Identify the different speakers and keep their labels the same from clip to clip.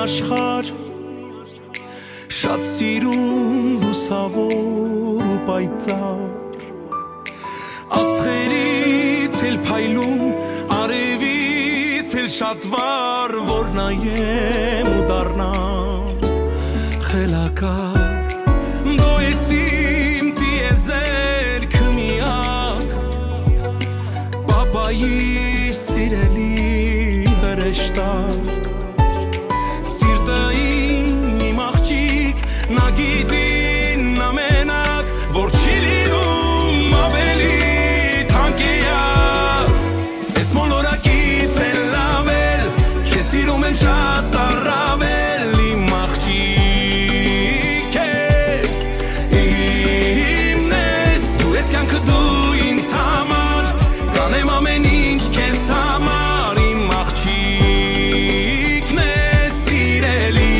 Speaker 1: աշխարհ շատ սիրուն լուսավոր ու պայծառ աստղերից էլ փայլում արևից էլ շատ վառ որ նայեմ ու դառնամ խելակար դու ես իմ տիեզերքը միակ պապայի սիրելի հրեշտակ Na gidin na menak vor chililum aveli tankeya es monorakit el lavel que sirum em shat aravel imachikes imnes tu es kan kdu in samar kanem ameninch ke samar imachiknes sireli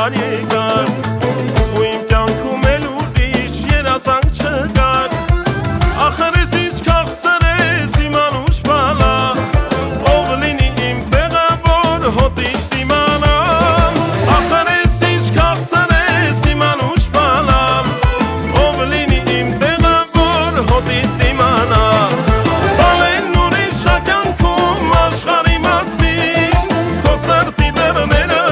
Speaker 1: Եկար ու իմ կյանքում էլ ուրիշ երազանք չկար ախր ես ինչ քաղցր ես իմ անուշ բալա ով լինի իմ տեղը որ հոտի դիմանամ ախր ես ինչ քաղցր ես իմ անուշ բալա ով լինի իմ տեղը որ հոտի դիմանամ բալեն ուրիշ կյանքում աշխարհի մացիր քո սրտի դռները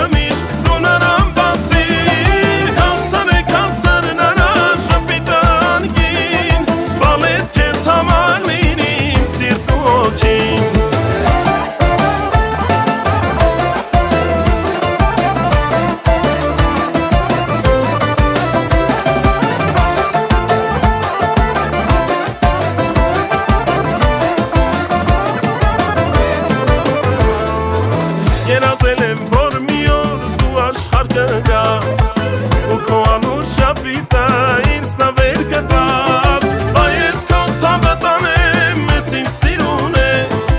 Speaker 1: Երազել եմ, որ մի օր դու աշխարհ կգաս ու քո անուշ շապիտը ինձ նվեր կտաս Բա ես քո ցավը տանեմ, ես իմ սիրուն ես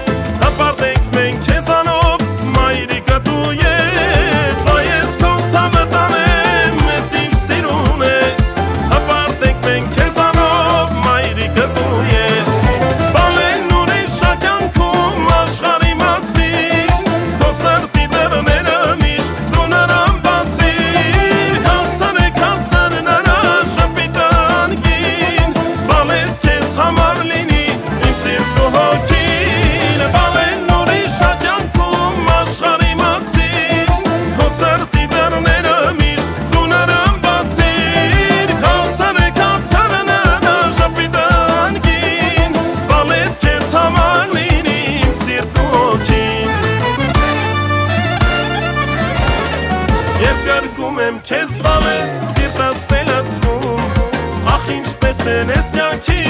Speaker 1: Հպարտենք մենք քեզանով, մայրիկը դու ես Բա ես քո ցավը տանեմ, ես իմ սիրուն ես Հպարտենք մենք քեզանով, մայրիկը դու ես Բալեն ուրիշ կյանքում աշխարհի մացիր Երկարկում եմ քեզ բալես, սիրտս է լացվում Ախ ինչպես են ես կյանքի